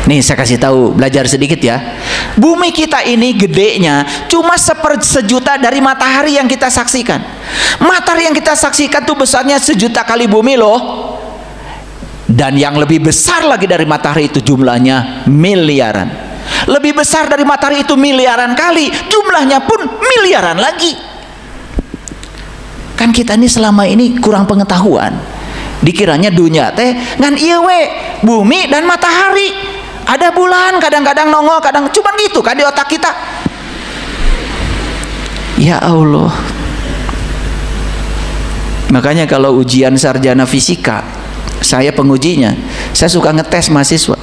Nih saya kasih tahu, belajar sedikit ya. Bumi kita ini gedenya cuma sejuta dari matahari yang kita saksikan. Matahari yang kita saksikan tuh besarnya 1.000.000 kali bumi loh. Dan yang lebih besar lagi dari matahari itu jumlahnya miliaran. Lebih besar dari matahari itu miliaran kali, jumlahnya pun miliaran lagi. Kan kita ini selama ini kurang pengetahuan. Dikiranya dunia teh ngan ieu we, bumi dan matahari. Ada bulan, kadang-kadang nongol, kadang cuman gitu kan di otak kita. Ya Allah. Makanya kalau ujian sarjana fisika, saya pengujinya, saya suka ngetes mahasiswa.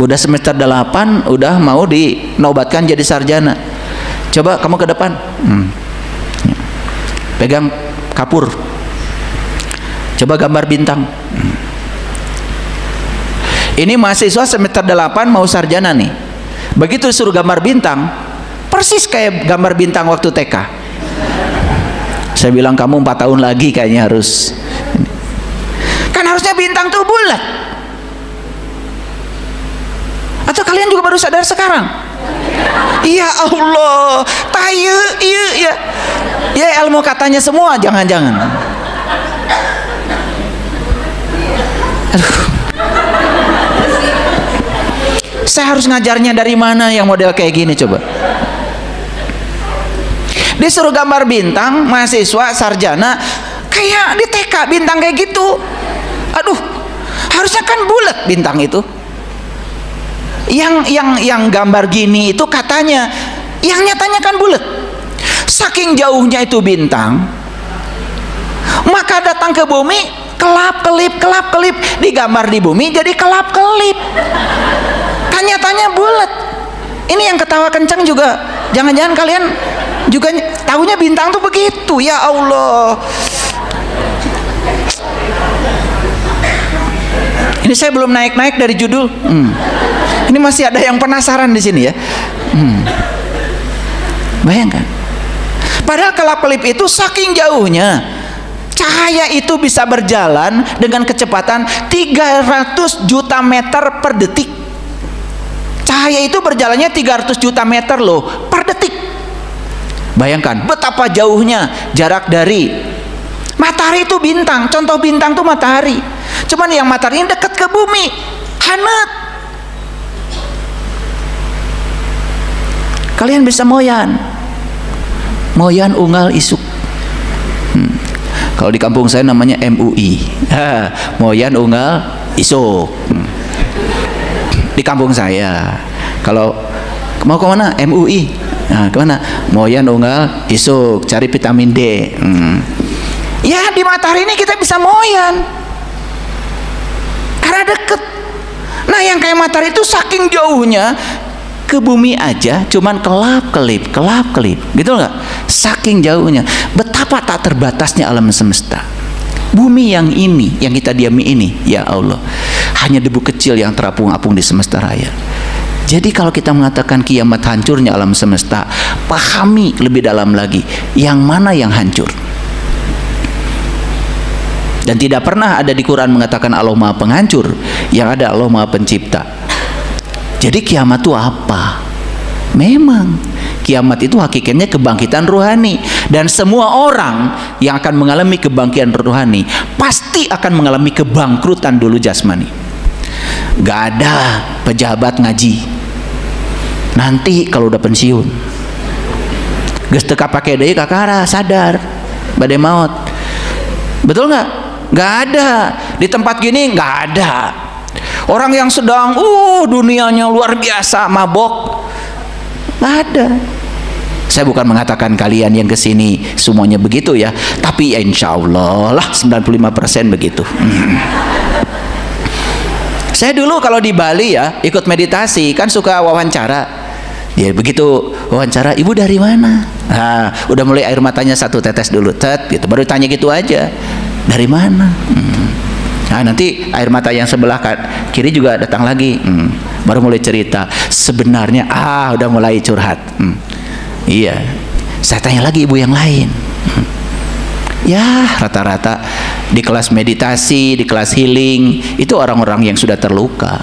Udah semester 8, udah mau dinobatkan jadi sarjana. Coba kamu ke depan. Pegang kapur. Coba gambar bintang. Ini mahasiswa semester 8 mau sarjana nih. Begitu suruh gambar bintang, persis kayak gambar bintang waktu TK. Saya bilang kamu 4 tahun lagi kayaknya harus. Kan harusnya bintang tuh bulat. Atau kalian juga baru sadar sekarang? Ya Allah, tayu, iya. Ya ilmu katanya semua, jangan-jangan. Aduh. Saya harus ngajarnya dari mana yang model kayak gini coba? Disuruh gambar bintang, mahasiswa sarjana kayak di TK bintang kayak gitu. Aduh, harusnya kan bulat bintang itu. Yang gambar gini itu katanya, yang nyatanya kan bulat. Saking jauhnya itu bintang, maka datang ke bumi kelap kelip, digambar di bumi jadi kelap kelip. Nyatanya bulat. Ini yang ketawa kencang juga. Jangan-jangan kalian juga tahunya bintang tuh begitu. Ya Allah. Ini saya belum naik-naik dari judul. Ini masih ada yang penasaran di sini ya. Bayangkan. Padahal kelap-kelip itu saking jauhnya, cahaya itu bisa berjalan dengan kecepatan 300 juta meter per detik. Cahaya itu berjalannya 300 juta meter loh per detik. Bayangkan betapa jauhnya jarak dari matahari itu bintang. Contoh bintang tuh matahari. Cuman yang matahari ini dekat ke bumi, hangat. Kalian bisa moyan unggal isuk. Kalau di kampung saya namanya MUI. Moyan unggal isuk. Di kampung saya, kalau mau ke mana? MUI. Nah, kemana? Moyan unggal isuk, cari vitamin D. Ya di matahari ini kita bisa moyan karena deket. Nah yang kayak matahari itu saking jauhnya ke bumi aja cuman kelap kelip gitu nggak? Saking jauhnya. Betapa tak terbatasnya alam semesta. Bumi yang ini, yang kita diami ini, ya Allah, hanya debu kecil yang terapung-apung di semesta raya. Jadi kalau kita mengatakan kiamat hancurnya alam semesta, pahami lebih dalam lagi, yang mana yang hancur. Dan tidak pernah ada di Quran mengatakan Allah Maha Penghancur, yang ada Allah Maha Pencipta. Jadi kiamat itu apa? Memang kiamat itu hakikatnya kebangkitan rohani, dan semua orang yang akan mengalami kebangkitan rohani pasti akan mengalami kebangkrutan dulu jasmani. Gak ada pejabat ngaji nanti kalau udah pensiun geus teu kapake deui kakara sadar bade maut. Betul nggak? Gak ada di tempat gini, gak ada orang yang sedang dunianya luar biasa mabok. Nggak ada. Saya bukan mengatakan kalian yang kesini semuanya begitu ya, tapi ya insya Allah lah 95% begitu. Saya dulu kalau di Bali ya ikut meditasi kan suka wawancara. Ya begitu wawancara, ibu dari mana? Nah, udah mulai air matanya satu tetes dulu, gitu. Baru tanya gitu aja, dari mana? Nah nanti air mata yang sebelah kiri juga datang lagi. Baru mulai cerita. Sebenarnya udah mulai curhat. Iya. Saya tanya lagi ibu yang lain. Ya rata-rata di kelas meditasi, di kelas healing itu orang-orang yang sudah terluka.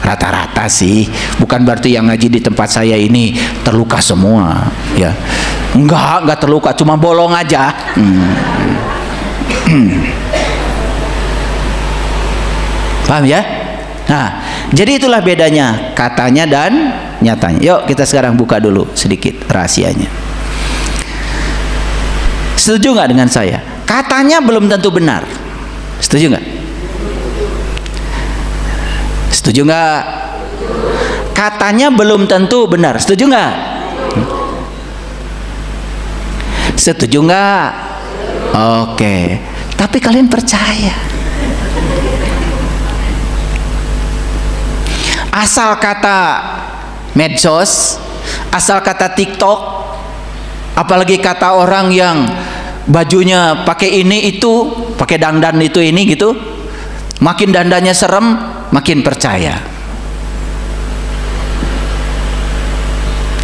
Rata-rata sih, bukan berarti yang ngaji di tempat saya ini terluka semua, ya. Enggak terluka, cuma bolong aja. Paham ya? Nah, jadi itulah bedanya katanya dan nyatanya. Yuk kita sekarang buka dulu sedikit rahasianya. Setuju nggak dengan saya? Katanya belum tentu benar. Setuju nggak? Setuju nggak? Katanya belum tentu benar. Setuju nggak? Setuju nggak? Oke. Tapi kalian percaya? Asal kata medsos, asal kata TikTok, apalagi kata orang yang bajunya pakai ini itu, pakai dandan itu ini gitu, makin dandannya serem, makin percaya.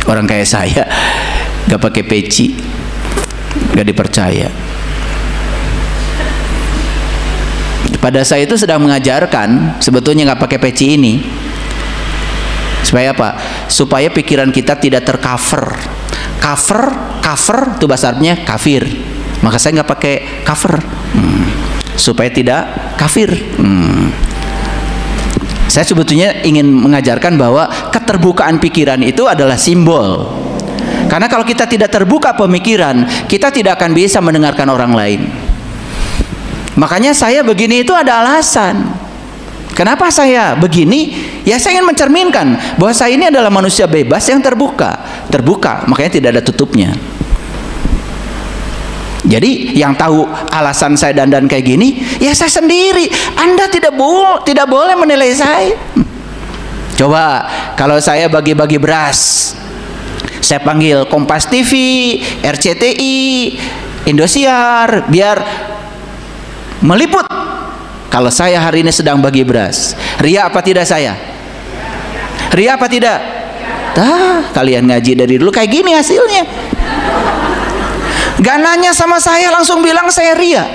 Orang kayak saya gak pakai peci, gak dipercaya. Pada saya itu sedang mengajarkan sebetulnya gak pakai peci ini supaya apa? Supaya pikiran kita tidak tercover. Cover itu bahasa Arabnya kafir. Maka saya nggak pakai cover supaya tidak kafir. Saya sebetulnya ingin mengajarkan bahwa keterbukaan pikiran itu adalah simbol. Karena kalau kita tidak terbuka pemikiran, kita tidak akan bisa mendengarkan orang lain. Makanya saya begini itu ada alasan. Kenapa saya begini? Ya saya ingin mencerminkan bahwa saya ini adalah manusia bebas yang terbuka, makanya tidak ada tutupnya. Jadi yang tahu alasan saya dandan kayak gini, ya saya sendiri. Anda tidak boleh menilai saya. Coba kalau saya bagi-bagi beras, saya panggil Kompas TV, RCTI, Indosiar, biar meliput. Kalau saya hari ini sedang bagi beras, ria apa tidak saya? Ria apa tidak? Kalian ngaji dari dulu kayak gini hasilnya. Gak nanya sama saya langsung bilang saya ria.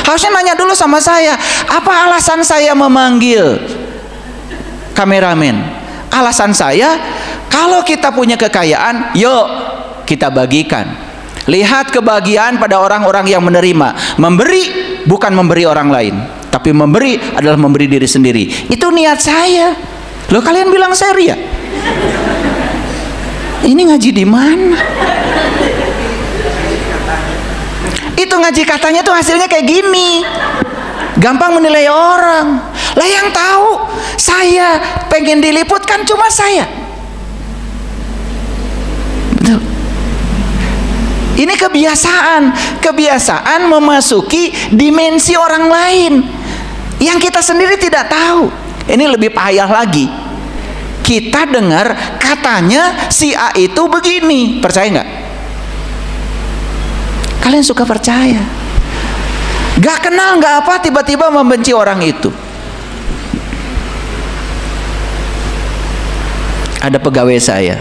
Harusnya nanya dulu sama saya, apa alasan saya memanggil kameramen? Alasan saya, kalau kita punya kekayaan, yuk kita bagikan. Lihat kebahagiaan pada orang-orang yang menerima. Memberi bukan memberi orang lain, tapi memberi adalah memberi diri sendiri. Itu niat saya. Loh kalian bilang saya ria? Ini ngaji di mana? Itu ngaji katanya tuh hasilnya kayak gini. Gampang menilai orang. Lah yang tahu saya pengen diliput kan cuma saya. Betul. Ini kebiasaan memasuki dimensi orang lain yang kita sendiri tidak tahu. Ini lebih payah lagi. Kita dengar katanya si A itu begini, percaya nggak? Kalian suka percaya? Gak kenal nggak apa, tiba-tiba membenci orang itu. Ada pegawai saya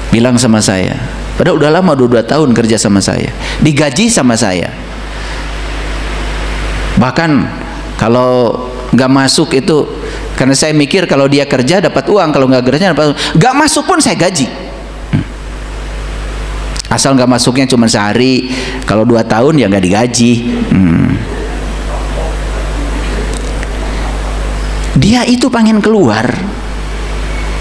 bilang sama saya, padahal udah lama 22 tahun kerja sama saya, digaji sama saya. Bahkan kalau nggak masuk itu, karena saya mikir kalau dia kerja dapat uang, kalau nggak kerja dapat uang. Nggak masuk pun saya gaji. Asal nggak masuknya cuma sehari, kalau 2 tahun ya nggak digaji. Dia itu pengen keluar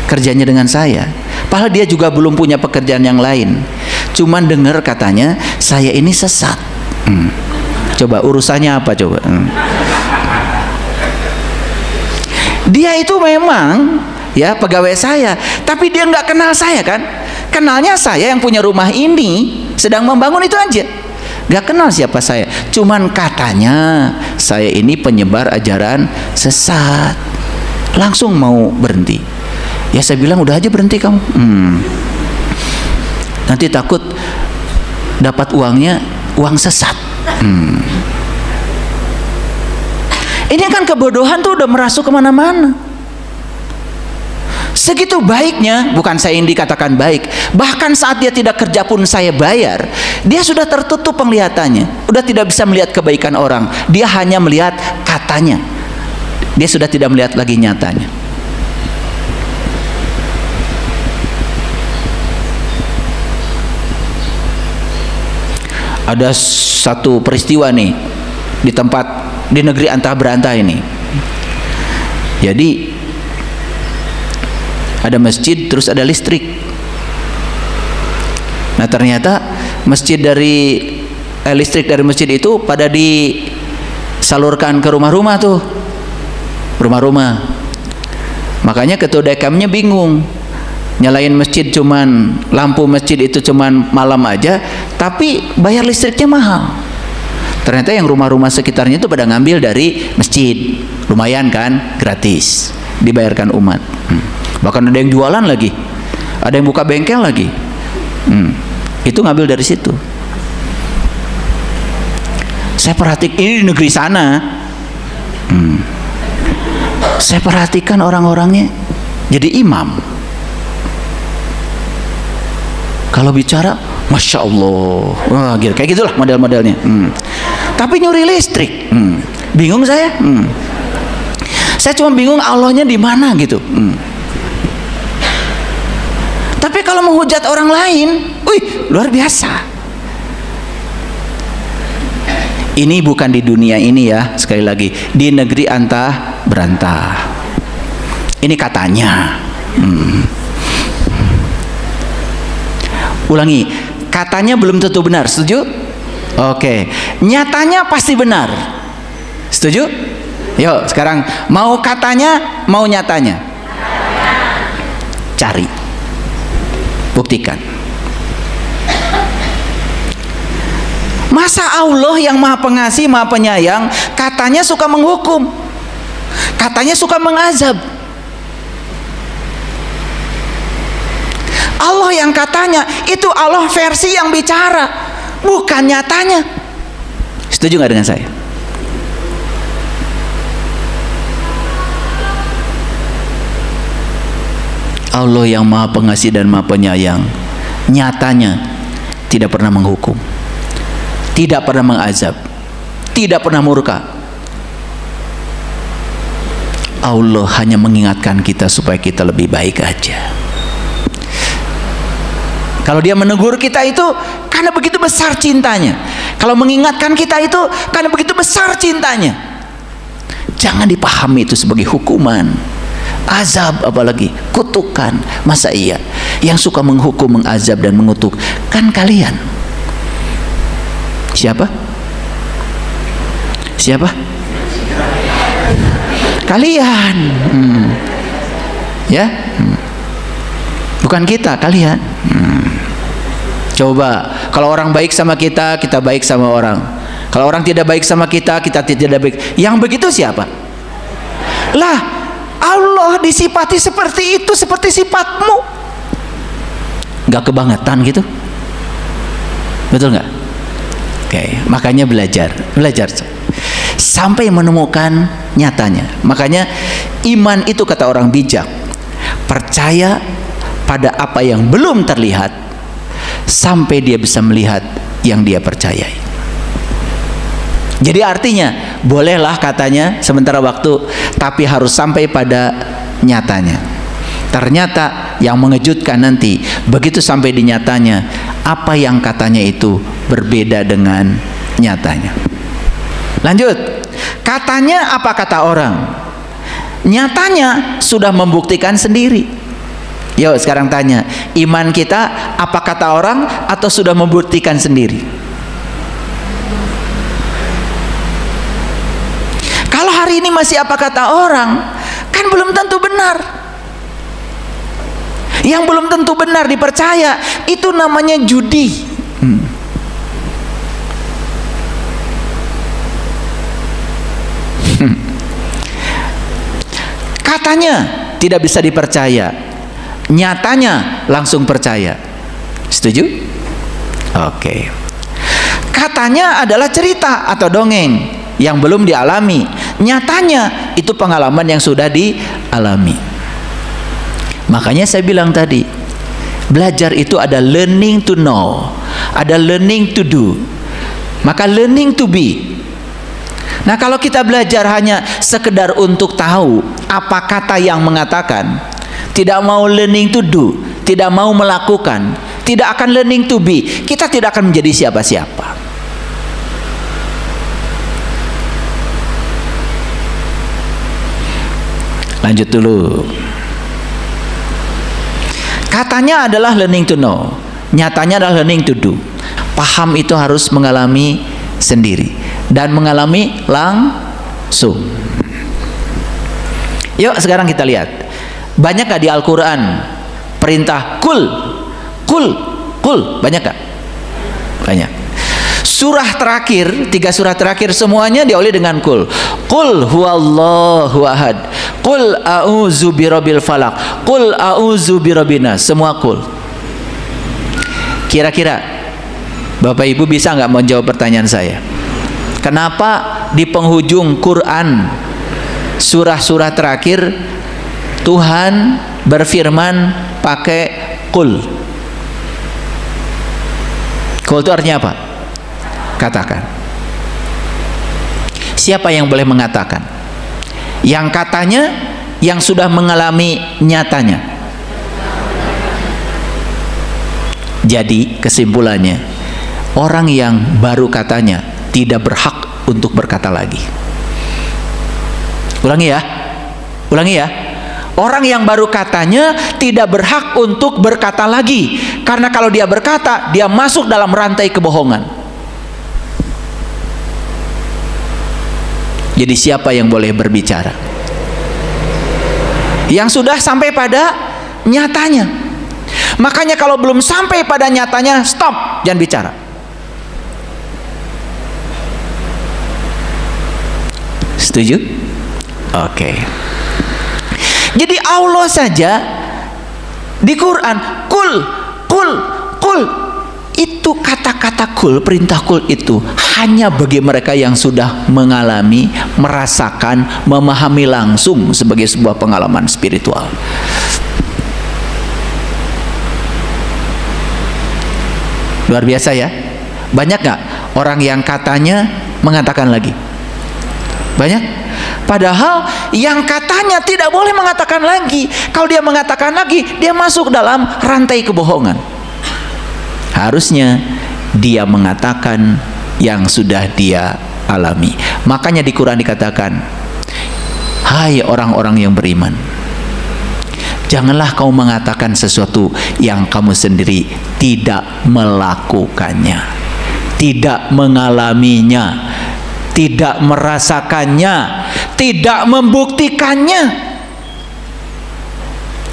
kerjanya dengan saya, padahal dia juga belum punya pekerjaan yang lain. Cuman dengar katanya saya ini sesat. Coba urusannya apa coba? Dia itu memang ya pegawai saya, tapi dia nggak kenal saya kan? Kenalnya saya yang punya rumah ini sedang membangun itu aja. Nggak kenal siapa saya. Cuman katanya saya ini penyebar ajaran sesat. Langsung mau berhenti. Ya saya bilang udah aja berhenti kamu. Nanti takut dapat uangnya uang sesat. Ini kan kebodohan tuh udah merasuk kemana-mana. Segitu baiknya, bukan saya yang dikatakan baik, bahkan saat dia tidak kerja pun saya bayar, dia sudah tertutup penglihatannya, udah tidak bisa melihat kebaikan orang, dia hanya melihat katanya. Dia sudah tidak melihat lagi nyatanya. Ada satu peristiwa nih di negeri antah berantah ini. Jadi ada masjid, terus ada listrik. Nah ternyata listrik dari masjid itu pada disalurkan ke rumah-rumah tuh, rumah-rumah. Makanya ketua dekamnya bingung, nyalain masjid cuman lampu masjid itu cuman malam aja, tapi bayar listriknya mahal. Ternyata yang rumah-rumah sekitarnya itu pada ngambil dari masjid, lumayan kan, gratis, dibayarkan umat. Bahkan ada yang jualan lagi, ada yang buka bengkel lagi. Itu ngambil dari situ. Saya perhatikan ini di negeri sana. Saya perhatikan orang-orangnya jadi imam. Kalau bicara, masya Allah, wah, gitu. Kayak gitulah model-modelnya. Tapi nyuri listrik, bingung saya. Saya cuma bingung Allahnya di mana gitu. Tapi kalau menghujat orang lain, wih, luar biasa. Ini bukan di dunia ini ya, sekali lagi, di negeri antah berantah. Ini katanya. Ulangi, katanya belum tentu benar, setuju? Oke, nyatanya pasti benar, setuju? Yuk sekarang, mau katanya, mau nyatanya? Cari, buktikan. Masa Allah yang maha pengasih, maha penyayang, katanya suka menghukum, katanya suka mengazab? Allah yang katanya itu Allah versi yang bicara, bukan nyatanya. Setuju nggak dengan saya? Allah yang maha pengasih dan maha penyayang, nyatanya tidak pernah menghukum, tidak pernah mengazab, tidak pernah murka. Allah hanya mengingatkan kita supaya kita lebih baik aja. Kalau dia menegur kita itu karena begitu besar cintanya. Kalau mengingatkan kita itu karena begitu besar cintanya. Jangan dipahami itu sebagai hukuman, azab, apalagi kutukan. Masa iya? Yang suka menghukum, mengazab dan mengutuk kan kalian. Siapa? Siapa? Kalian. Ya? Bukan kita, kalian. Coba, kalau orang baik sama kita, kita baik sama orang. Kalau orang tidak baik sama kita, kita tidak baik. Yang begitu siapa? Lah, Allah disifati seperti itu, seperti sifatmu. Gak kebangetan gitu? Betul nggak? Oke, makanya belajar sampai menemukan nyatanya. Makanya iman itu, kata orang bijak, percaya pada apa yang belum terlihat sampai dia bisa melihat yang dia percayai. Jadi artinya bolehlah katanya sementara waktu, tapi harus sampai pada nyatanya. Ternyata yang mengejutkan nanti, begitu sampai di nyatanya, apa yang katanya itu berbeda dengan nyatanya. Lanjut, katanya apa kata orang, nyatanya sudah membuktikan sendiri. Yuk sekarang tanya, iman kita apa kata orang atau sudah membuktikan sendiri? Kalau hari ini masih apa kata orang, kan belum tentu benar. Yang belum tentu benar dipercaya, itu namanya judi. Katanya tidak bisa dipercaya, nyatanya langsung percaya. Setuju? Oke. Katanya adalah cerita atau dongeng yang belum dialami, nyatanya itu pengalaman yang sudah dialami. Makanya saya bilang tadi, belajar itu ada learning to know, ada learning to do, maka learning to be. Nah, kalau kita belajar hanya sekedar untuk tahu apa kata yang mengatakan, tidak mau learning to do, tidak mau melakukan, tidak akan learning to be, kita tidak akan menjadi siapa-siapa. Lanjut dulu. Katanya adalah learning to know, nyatanya adalah learning to do. Paham itu harus mengalami sendiri dan mengalami langsung. Yuk sekarang kita lihat, banyak gak di Al-Quran perintah kul, banyak gak? Banyak. Surah terakhir, 3 surah terakhir semuanya diawali dengan kul. Kul huwallahu ahad, kul a'udzu birabbil falaq, kul a'udzu birabbin nas. Semua kul. Kira-kira Bapak Ibu bisa nggak menjawab pertanyaan saya? Kenapa di penghujung Quran surah-surah terakhir Tuhan berfirman pakai kul? Kul itu artinya apa? Katakan. Siapa yang boleh mengatakan? Yang katanya, yang sudah mengalami nyatanya. Jadi kesimpulannya, orang yang baru katanya tidak berhak untuk berkata lagi. Ulangi ya. Orang yang baru katanya tidak berhak untuk berkata lagi, karena kalau dia berkata, dia masuk dalam rantai kebohongan. Jadi siapa yang boleh berbicara? Yang sudah sampai pada nyatanya. Makanya kalau belum sampai pada nyatanya, stop, jangan bicara. Setuju? Oke. Jadi Allah saja di Quran kul itu kata-kata kul, perintah kul itu hanya bagi mereka yang sudah mengalami, merasakan, memahami langsung sebagai sebuah pengalaman spiritual. Luar biasa ya. Banyak gak orang yang katanya mengatakan lagi? Banyak. Padahal yang katanya tidak boleh mengatakan lagi. Kalau dia mengatakan lagi, dia masuk dalam rantai kebohongan. Harusnya dia mengatakan yang sudah dia alami. Makanya di Quran dikatakan, hai orang-orang yang beriman, janganlah kau mengatakan sesuatu yang kamu sendiri tidak melakukannya, tidak mengalaminya, tidak merasakannya, tidak membuktikannya.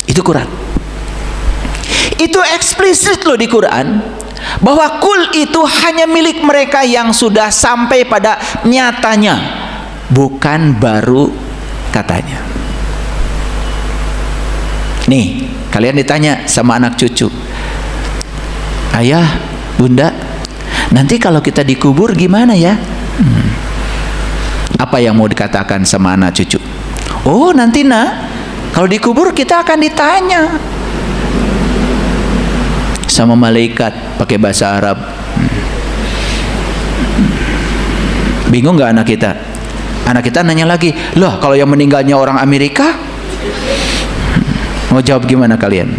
Itu Quran. Itu eksplisit loh di Quran, bahwa kul itu hanya milik mereka yang sudah sampai pada nyatanya, bukan baru katanya. Nih, kalian ditanya sama anak cucu, ayah, bunda, nanti kalau kita dikubur gimana ya? Apa yang mau dikatakan sama anak cucu? Oh, nanti nak, kalau dikubur kita akan ditanya sama malaikat pakai bahasa Arab. Bingung nggak anak kita? Anak kita nanya lagi, loh kalau yang meninggalnya orang Amerika? Mau jawab gimana kalian?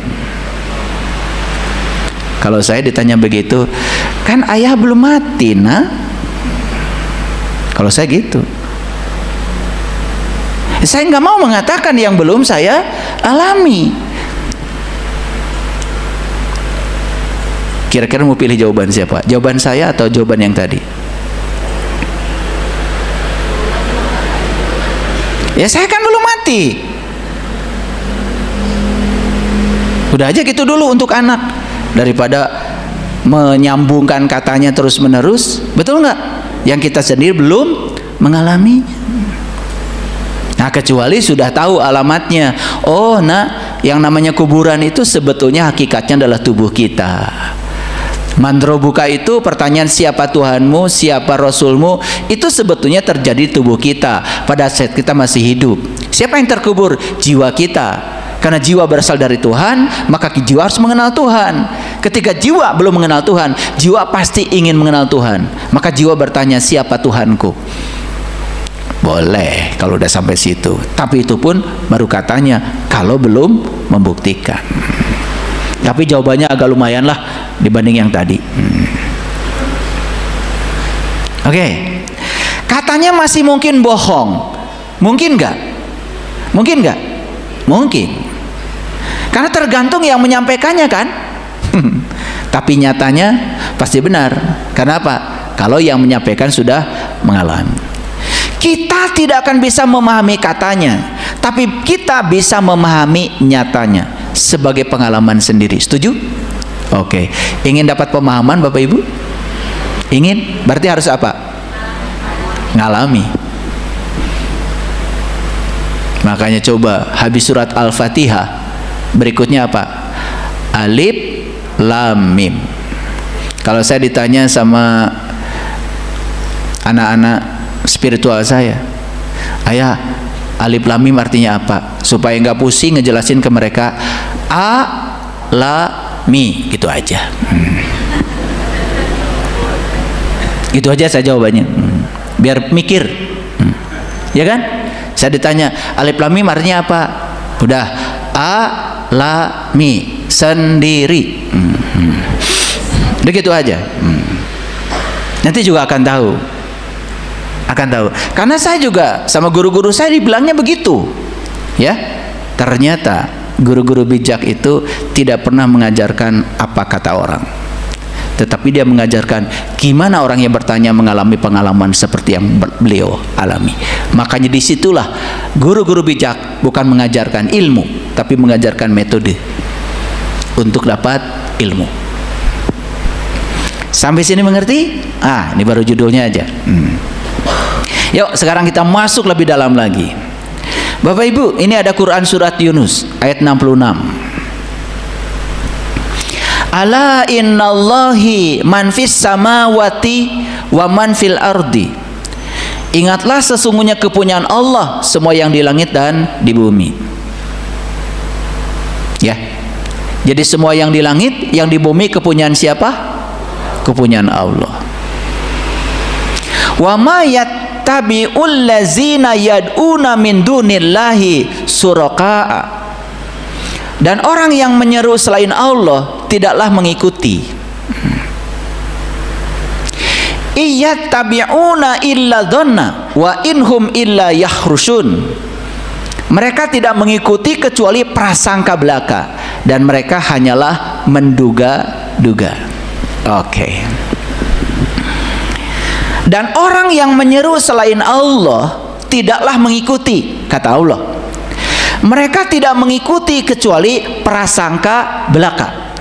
Kalau saya ditanya begitu, kan ayah belum mati, nah? Kalau saya gitu, saya nggak mau mengatakan yang belum saya alami. Kira-kira mau pilih jawaban siapa? Jawaban saya atau jawaban yang tadi? Ya saya kan belum mati. Udah aja gitu dulu untuk anak, daripada menyambungkan katanya terus menerus. Betul nggak? Yang kita sendiri belum mengalami. Nah, kecuali sudah tahu alamatnya. Oh, nah, yang namanya kuburan itu sebetulnya hakikatnya adalah tubuh kita. Mandrobuka itu pertanyaan siapa Tuhanmu, siapa Rasulmu, itu sebetulnya terjadi di tubuh kita pada saat kita masih hidup. Siapa yang terkubur? Jiwa kita. Karena jiwa berasal dari Tuhan, maka jiwa harus mengenal Tuhan. Ketika jiwa belum mengenal Tuhan, jiwa pasti ingin mengenal Tuhan. Maka jiwa bertanya, siapa Tuhanku? Boleh kalau udah sampai situ. Tapi itu pun baru katanya kalau belum membuktikan. Tapi jawabannya agak lumayan lah dibanding yang tadi. Oke. Katanya masih mungkin bohong. Mungkin nggak? Mungkin nggak? Mungkin. Karena tergantung yang menyampaikannya kan. Tapi nyatanya pasti benar. Karena apa? Kalau yang menyampaikan sudah mengalami. Kita tidak akan bisa memahami katanya, tapi kita bisa memahami nyatanya sebagai pengalaman sendiri. Setuju? Oke. Ingin dapat pemahaman Bapak Ibu? Ingin? Berarti harus apa? Ngalami. Makanya coba habis surat Al-Fatihah, berikutnya apa? Alif Lam Mim. Kalau saya ditanya sama anak-anak spiritual saya, ayah, Alif Lam Mim artinya apa? Supaya nggak pusing ngejelasin ke mereka, A La Mi, gitu aja. Gitu aja saya jawabannya. Biar mikir. Ya kan? Saya ditanya Alif Lam Mim artinya apa? Udah, A La Mi, sendiri. Udah gitu aja. Nanti juga akan tahu. Karena saya juga sama guru-guru saya dibilangnya begitu, ya. Ternyata guru-guru bijak itu tidak pernah mengajarkan apa kata orang, tetapi dia mengajarkan gimana orang yang bertanya mengalami pengalaman seperti yang beliau alami. Makanya disitulah guru-guru bijak bukan mengajarkan ilmu, tapi mengajarkan metode untuk dapat ilmu. Sampai sini mengerti? Ini baru judulnya aja. Yuk sekarang kita masuk lebih dalam lagi. Bapak Ibu, ini ada Quran surat Yunus ayat 66. Ala innallahi man fis samawati wa man fil ardi. Ingatlah sesungguhnya kepunyaan Allah semua yang di langit dan di bumi. Ya. Jadi semua yang di langit, yang di bumi kepunyaan siapa? Kepunyaan Allah. Wa ma yattabi'ul ladzina yad'una min dunillahi suraqa'a. Dan orang yang menyeru selain Allah tidaklah mengikuti. Iyattabi'una illa dhanna wa inhum illa yakhrusun. Mereka tidak mengikuti kecuali prasangka belaka dan mereka hanyalah menduga-duga. Oke. Dan orang yang menyeru selain Allah tidaklah mengikuti, kata Allah. Mereka tidak mengikuti kecuali prasangka belaka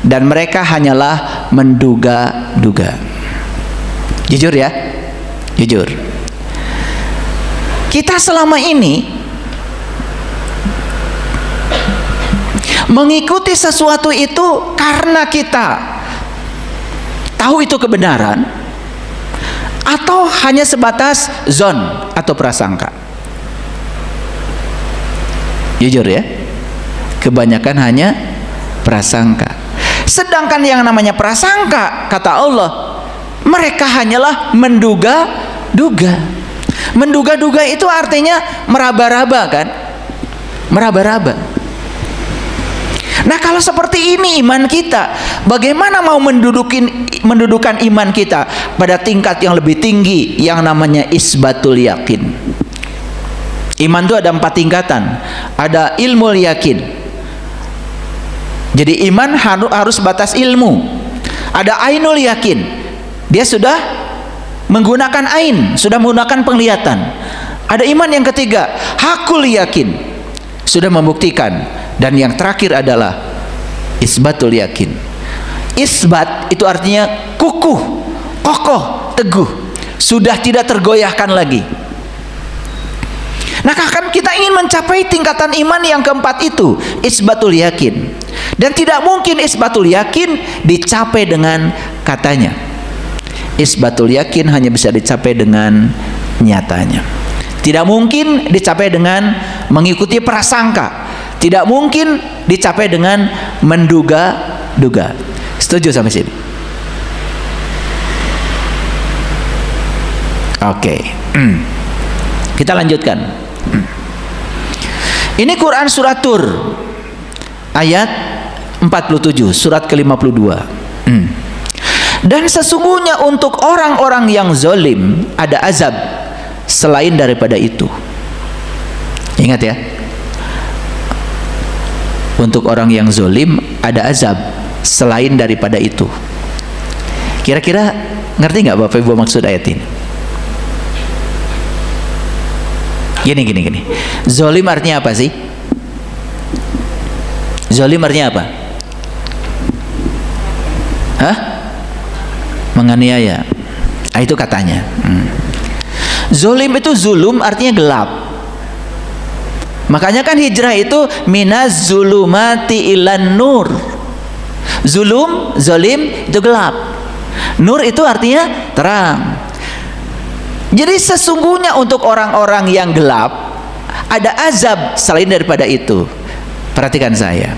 dan mereka hanyalah menduga-duga. Jujur ya, jujur. Kita selama ini mengikuti sesuatu itu karena kita tahu itu kebenaran, atau hanya sebatas zon atau prasangka. Jujur ya, kebanyakan hanya prasangka. Sedangkan yang namanya prasangka, kata Allah, mereka hanyalah menduga-duga. Menduga-duga itu artinya meraba-raba kan? Meraba-raba. Nah kalau seperti ini iman kita, bagaimana mau mendudukan iman kita pada tingkat yang lebih tinggi yang namanya isbatul yakin. Iman itu ada 4 tingkatan. Ada ilmu yakin. Jadi iman harus batas ilmu. Ada ainul yakin. Dia sudah menggunakan ain, sudah menggunakan penglihatan. Ada iman yang ketiga, hakul yakin, sudah membuktikan. Dan yang terakhir adalah isbatul yakin. Isbat itu artinya kukuh, kokoh, teguh, sudah tidak tergoyahkan lagi. Nah kan kita ingin mencapai tingkatan iman yang keempat itu, isbatul yakin. Dan tidak mungkin isbatul yakin dicapai dengan katanya. Isbatul yakin hanya bisa dicapai dengan nyatanya. Tidak mungkin dicapai dengan mengikuti prasangka. Tidak mungkin dicapai dengan menduga-duga. Setuju sampai sini? Oke. Kita lanjutkan. Ini Quran surat Tur ayat 47, surat ke-52. Dan sesungguhnya untuk orang-orang yang zalim ada azab selain daripada itu. Ingat ya, untuk orang yang zalim ada azab selain daripada itu. Kira-kira ngerti nggak Bapak Ibu maksud ayat ini? Gini. Zalim artinya apa sih? Zalim artinya apa? Hah? Menganiaya. Itu katanya. Zalim itu zulum artinya gelap. Makanya kan hijrah itu minaz zulumati ilan nur. Zalim itu gelap. Nur itu artinya terang. Jadi sesungguhnya untuk orang-orang yang gelap ada azab selain daripada itu. Perhatikan saya.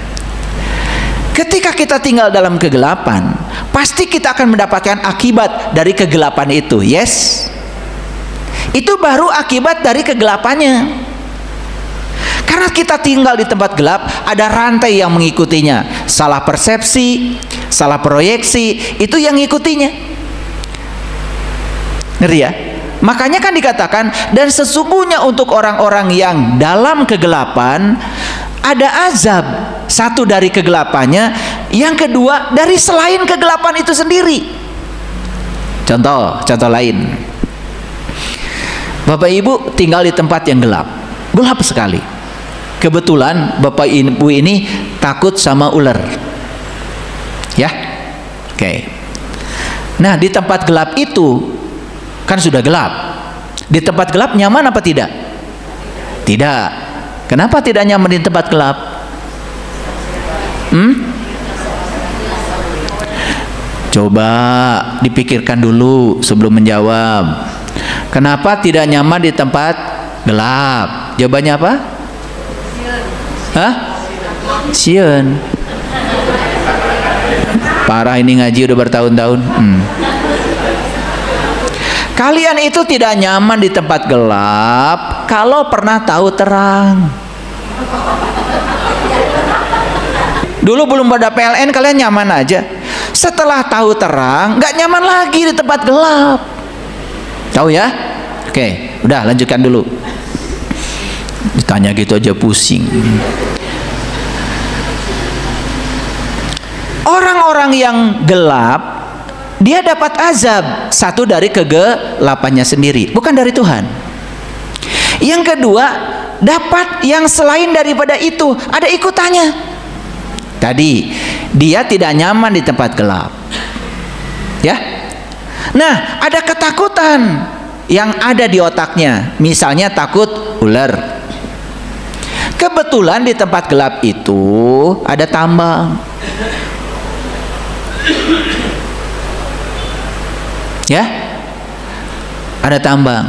Ketika kita tinggal dalam kegelapan, pasti kita akan mendapatkan akibat dari kegelapan itu. Yes. Itu baru akibat dari kegelapannya. Karena kita tinggal di tempat gelap, ada rantai yang mengikutinya. Salah persepsi, salah proyeksi, itu yang ngikutinya. Ngerti ya? Makanya kan dikatakan, dan sesungguhnya untuk orang-orang yang dalam kegelapan ada azab. Satu dari kegelapannya, yang kedua dari selain kegelapan itu sendiri. Contoh lain. Bapak Ibu tinggal di tempat yang gelap sekali. Kebetulan Bapak Ibu ini takut sama ular. Ya? Oke. Nah, di tempat gelap itu kan sudah gelap. Di tempat gelap nyaman apa tidak? Tidak. Kenapa tidak nyaman di tempat gelap? Coba dipikirkan dulu sebelum menjawab. Kenapa tidak nyaman di tempat gelap? Jawabannya apa? Hah? Sieun. Parah ini ngaji udah bertahun-tahun. Kalian itu tidak nyaman di tempat gelap kalau pernah tahu terang. Dulu belum pada PLN kalian nyaman aja. Setelah tahu terang, nggak nyaman lagi di tempat gelap. Tahu ya? Oke, udah lanjutkan dulu. Ditanya gitu aja pusing. Orang-orang yang gelap, dia dapat azab satu dari kegelapannya sendiri, bukan dari Tuhan. Yang kedua, dapat yang selain daripada itu, ada ikutannya. Tadi dia tidak nyaman di tempat gelap, ya. Nah, ada ketakutan yang ada di otaknya, misalnya takut ular. Kebetulan di tempat gelap itu ada tambang, ya, ada tambang.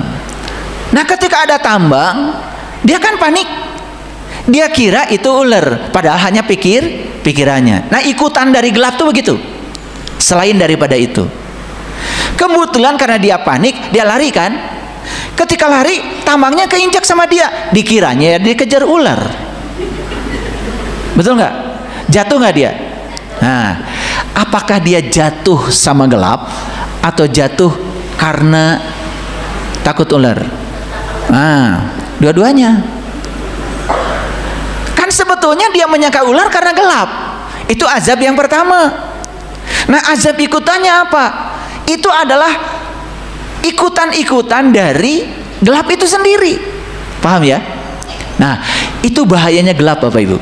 Nah, ketika ada tambang, dia kan panik. Dia kira itu ular, padahal hanya pikirannya. Nah, ikutan dari gelap tuh begitu. Selain daripada itu, kebetulan karena dia panik, dia lari kan. Ketika lari, tambangnya keinjak sama dia. Dikiranya dikejar ular. Betul nggak? Jatuh nggak dia? Nah, apakah dia jatuh sama gelap atau jatuh karena takut ular? Nah, dua-duanya. Kan sebetulnya dia menyangka ular karena gelap. Itu azab yang pertama. Nah, azab ikutannya apa? Itu adalah ikutan-ikutan dari gelap itu sendiri. Paham ya? Nah, itu bahayanya gelap Bapak Ibu.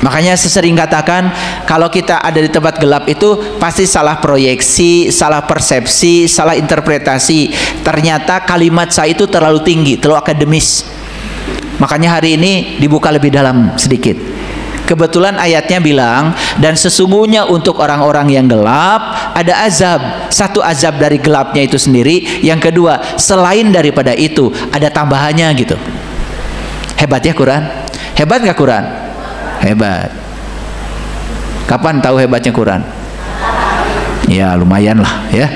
Makanya sesering katakan, kalau kita ada di tempat gelap itu pasti salah proyeksi, salah persepsi, salah interpretasi. Ternyata kalimat saya itu terlalu tinggi, terlalu akademis. Makanya hari ini dibuka lebih dalam sedikit. Kebetulan ayatnya bilang, dan sesungguhnya untuk orang-orang yang gelap ada azab. Satu azab dari gelapnya itu sendiri. Yang kedua, selain daripada itu ada tambahannya gitu. Hebat ya Quran? Hebat nggak Quran? Hebat. Kapan tahu hebatnya Quran? Ya lumayan lah ya.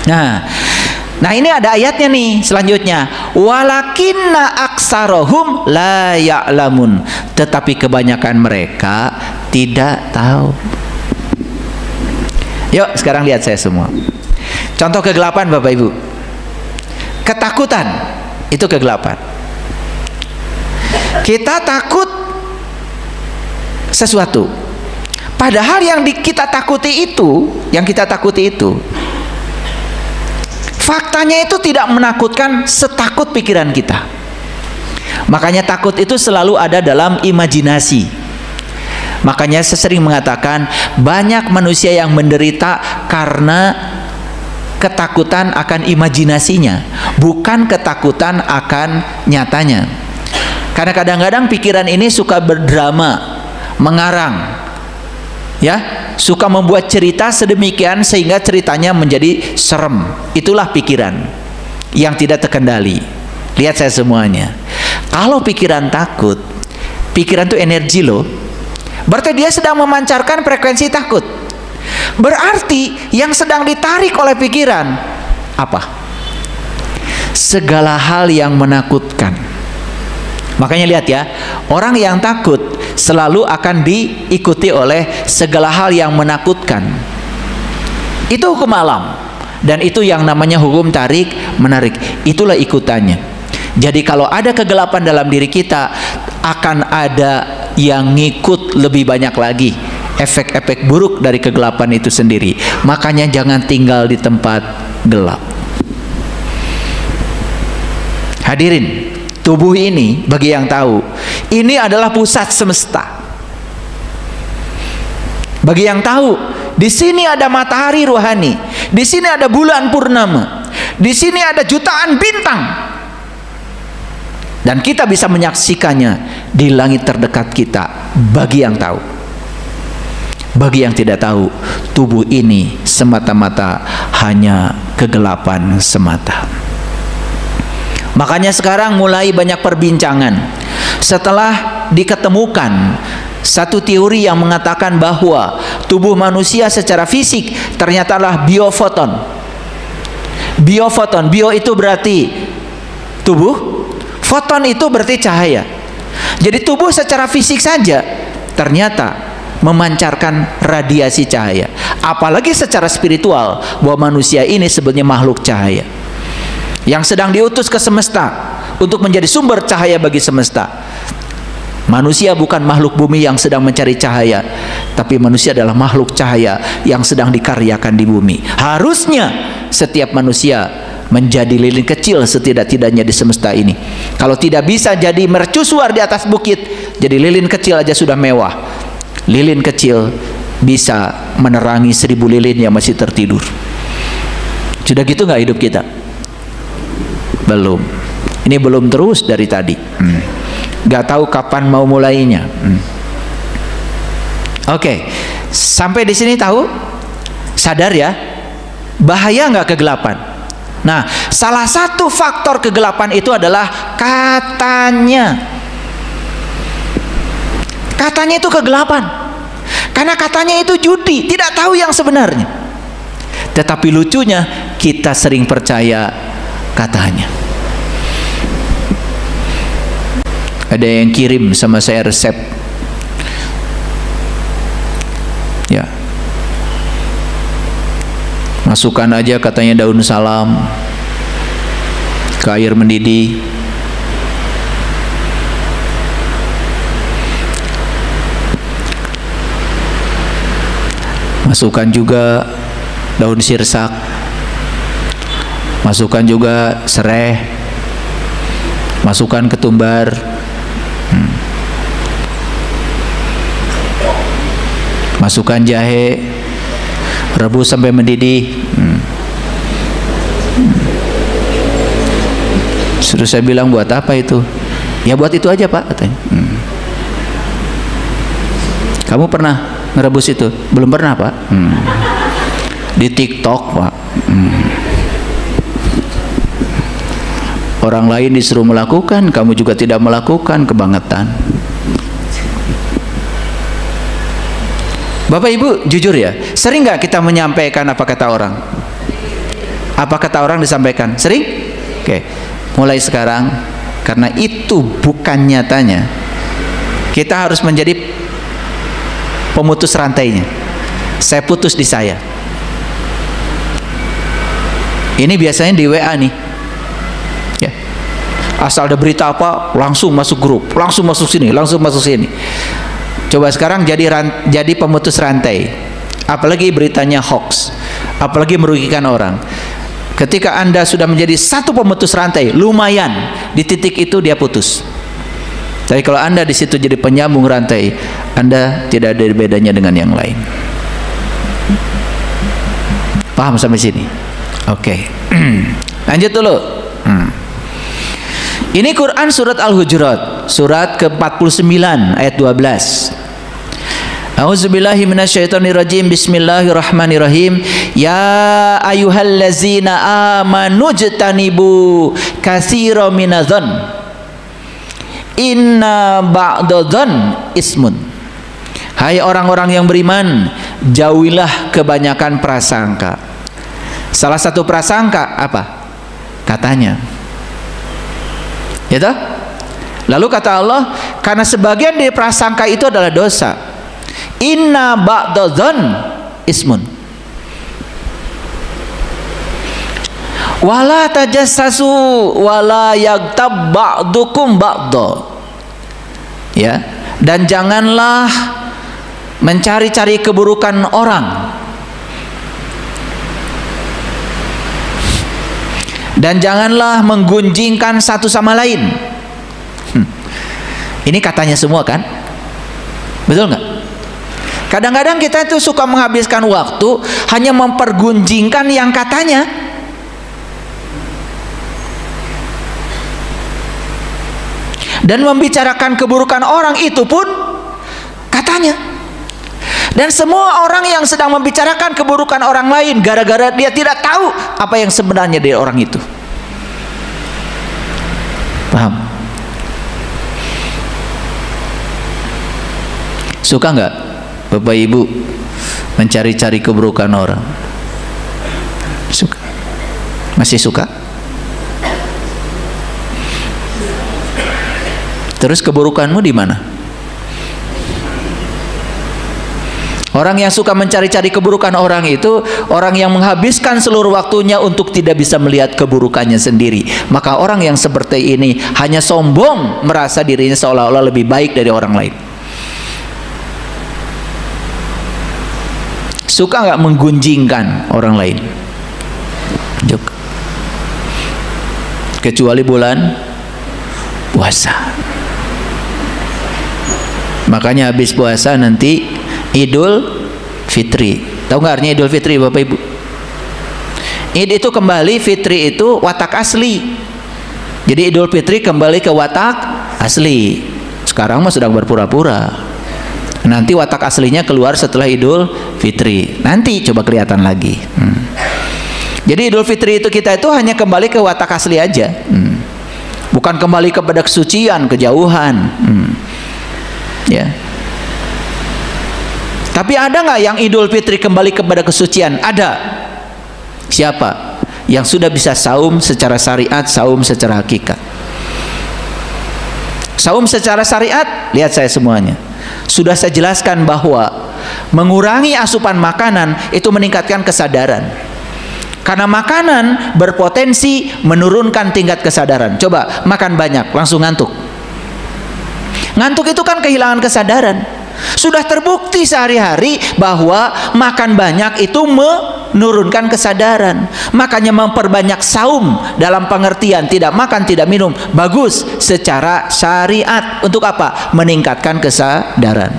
Nah, Nah, ini ada ayatnya nih selanjutnya. Walakinna aksarohum la ya'lamun. Tetapi kebanyakan mereka tidak tahu. Yuk sekarang lihat saya semua. Contoh kegelapan Bapak Ibu. Ketakutan itu kegelapan. Kita takut sesuatu. Padahal yang kita takuti itu, faktanya itu tidak menakutkan setakut pikiran kita. Makanya takut itu selalu ada dalam imajinasi. Makanya saya sering mengatakan banyak manusia yang menderita karena ketakutan akan imajinasinya, bukan ketakutan akan nyatanya. Karena kadang-kadang pikiran ini suka berdrama, mengarang, ya, suka membuat cerita sedemikian sehingga ceritanya menjadi serem. Itulah pikiran yang tidak terkendali. Lihat saya semuanya. Kalau pikiran takut, pikiran itu energi loh. Berarti dia sedang memancarkan frekuensi takut. Berarti yang sedang ditarik oleh pikiran apa? Segala hal yang menakutkan. Makanya lihat ya, orang yang takut selalu akan diikuti oleh segala hal yang menakutkan. Itu hukum alam. Dan itu yang namanya hukum tarik menarik. Itulah ikutannya. Jadi kalau ada kegelapan dalam diri kita, akan ada yang ngikut lebih banyak lagi. Efek-efek buruk dari kegelapan itu sendiri. Makanya jangan tinggal di tempat gelap. Hadirin, tubuh ini bagi yang tahu, ini adalah pusat semesta. Bagi yang tahu, di sini ada matahari rohani, di sini ada bulan purnama, di sini ada jutaan bintang, dan kita bisa menyaksikannya di langit terdekat kita. Bagi yang tahu. Bagi yang tidak tahu, tubuh ini semata-mata hanya kegelapan semata. Makanya sekarang mulai banyak perbincangan setelah diketemukan satu teori yang mengatakan bahwa tubuh manusia secara fisik ternyata adalah biofoton. Biofoton, bio itu berarti tubuh, foton itu berarti cahaya. Jadi tubuh secara fisik saja ternyata memancarkan radiasi cahaya. Apalagi secara spiritual, bahwa manusia ini sebenarnya makhluk cahaya yang sedang diutus ke semesta untuk menjadi sumber cahaya bagi semesta. Manusia bukan makhluk bumi yang sedang mencari cahaya, tapi manusia adalah makhluk cahaya yang sedang dikaryakan di bumi. Harusnya setiap manusia menjadi lilin kecil setidak-tidaknya di semesta ini. Kalau tidak bisa jadi mercusuar di atas bukit, jadi lilin kecil aja sudah mewah. Lilin kecil bisa menerangi 1000 lilin yang masih tertidur. Sudah gitu nggak hidup kita? Belum. Ini belum terus dari tadi. Nggak tahu kapan mau mulainya. Oke, sampai di sini tahu? Sadar ya? Bahaya nggak kegelapan? Nah, salah satu faktor kegelapan itu adalah katanya. Katanya itu kegelapan. Karena katanya itu judi, tidak tahu yang sebenarnya. Tetapi lucunya kita sering percaya katanya. Ada yang kirim sama saya resep, ya, masukkan aja katanya daun salam ke air mendidih, masukkan juga daun sirsak, masukkan juga sereh, masukkan ketumbar, masukkan jahe, rebus sampai mendidih. Terus saya bilang, buat apa itu? Ya buat itu aja Pak, katanya. Kamu pernah ngerebus itu? Belum pernah Pak. Di TikTok Pak. Orang lain disuruh melakukan, kamu juga tidak melakukan, kebangetan. Bapak Ibu jujur ya, sering nggak kita menyampaikan apa kata orang? Apa kata orang disampaikan? Sering? Oke. Mulai sekarang, karena itu bukan nyatanya, kita harus menjadi pemutus rantainya. Saya putus di saya. Ini biasanya di WA nih. Ya. Asal ada berita apa, langsung masuk grup, langsung masuk sini, langsung masuk sini. Coba sekarang jadi pemutus rantai. Apalagi beritanya hoax, apalagi merugikan orang. Ketika Anda sudah menjadi satu pemutus rantai, lumayan, di titik itu dia putus. Tapi kalau Anda di situ jadi penyambung rantai, Anda tidak ada bedanya dengan yang lain. Paham sampai sini? Oke. Lanjut dulu. Ini Quran surat Al-Hujurat, surat ke-49 ayat 12. A'udzubillahi minasyaitonirrajim. Bismillahirrahmanirrahim. Ya ayyuhallazina amanu jtanibu katsiran minadh-dhon. Inna ba'dadh-dhon ismun. Hai orang-orang yang beriman, jauhilah kebanyakan prasangka. Salah satu prasangka apa? Katanya. Ya toh? Lalu kata Allah, karena sebagian dari prasangka itu adalah dosa. Inna ba'dadh-dhon ismun. Wala tajassasu wala yaghtab ba'dukum ba'dha. Ya, dan janganlah mencari-cari keburukan orang. Dan janganlah menggunjingkan satu sama lain. Ini katanya semua kan? Betul nggak? Kadang-kadang kita itu suka menghabiskan waktu hanya mempergunjingkan yang katanya. Dan membicarakan keburukan orang itu pun katanya. Dan semua orang yang sedang membicarakan keburukan orang lain gara-gara dia tidak tahu apa yang sebenarnya dari orang itu. Paham? Suka nggak Bapak Ibu mencari-cari keburukan orang? Suka? Masih suka? Terus keburukanmu di mana? Orang yang suka mencari-cari keburukan orang itu orang yang menghabiskan seluruh waktunya untuk tidak bisa melihat keburukannya sendiri. Maka orang yang seperti ini hanya sombong, merasa dirinya seolah-olah lebih baik dari orang lain. Suka nggak menggunjingkan orang lain? Kecuali bulan puasa. Makanya habis puasa nanti Idul Fitri. Tahu nggak artinya Idul Fitri Bapak Ibu? Id itu kembali, Fitri itu watak asli. Jadi Idul Fitri kembali ke watak asli. Sekarang mah sedang berpura-pura. Nanti watak aslinya keluar setelah Idul Fitri. Nanti coba kelihatan lagi. Jadi Idul Fitri itu kita itu hanya kembali ke watak asli aja. Bukan kembali kepada kesucian, kejauhan. Ya. Tapi ada nggak yang Idul Fitri kembali kepada kesucian? Ada. Siapa? Yang sudah bisa saum secara syariat, saum secara hakikat. Saum secara syariat, lihat saya semuanya. Sudah saya jelaskan bahwa mengurangi asupan makanan itu meningkatkan kesadaran. Karena makanan berpotensi menurunkan tingkat kesadaran. Coba makan banyak, langsung ngantuk. Ngantuk itu kan kehilangan kesadaran. Sudah terbukti sehari-hari bahwa makan banyak itu menurunkan kesadaran. Makanya memperbanyak saum dalam pengertian tidak makan, tidak minum, bagus secara syariat. Untuk apa? Meningkatkan kesadaran.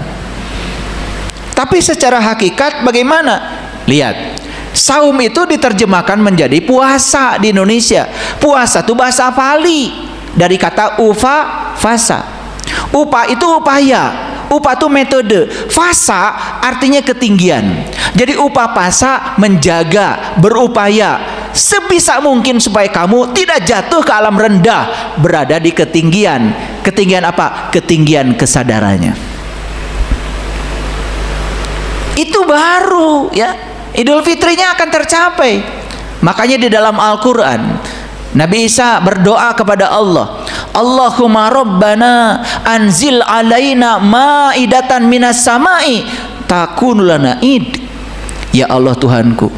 Tapi secara hakikat bagaimana? Lihat, saum itu diterjemahkan menjadi puasa di Indonesia. Puasa itu bahasa Pali dari kata upa, fasa. Upa itu upaya. Upa itu metode, fasa artinya ketinggian. Jadi upah pasa menjaga, berupaya sebisa mungkin supaya kamu tidak jatuh ke alam rendah, berada di ketinggian. Ketinggian apa? Ketinggian kesadarannya. Itu baru ya, Idul Fitrinya akan tercapai. Makanya di dalam Al-Quran Nabi Isa berdoa kepada Allah, Allahumma rabbana anzil alaina ma'idatan minas samai takunu lana id. Ya Allah Tuhanku,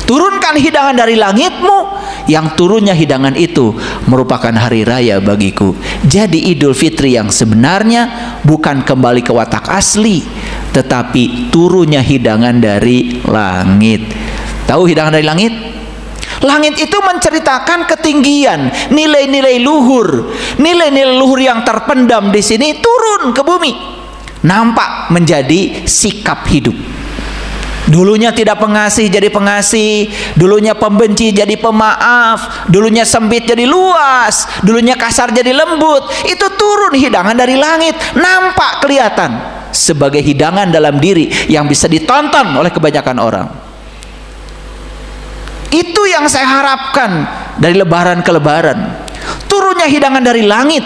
turunkan hidangan dari langitmu, yang turunnya hidangan itu merupakan hari raya bagiku. Jadi Idul Fitri yang sebenarnya bukan kembali ke watak asli, tetapi turunnya hidangan dari langit. Tahu hidangan dari langit? Langit itu menceritakan ketinggian, nilai-nilai luhur. Nilai-nilai luhur yang terpendam di sini turun ke bumi, nampak menjadi sikap hidup. Dulunya tidak pengasih jadi pengasih, dulunya pembenci jadi pemaaf, dulunya sempit jadi luas, dulunya kasar jadi lembut. Itu turun hidangan dari langit, nampak kelihatan sebagai hidangan dalam diri yang bisa ditonton oleh kebanyakan orang. Itu yang saya harapkan dari lebaran ke lebaran, turunnya hidangan dari langit,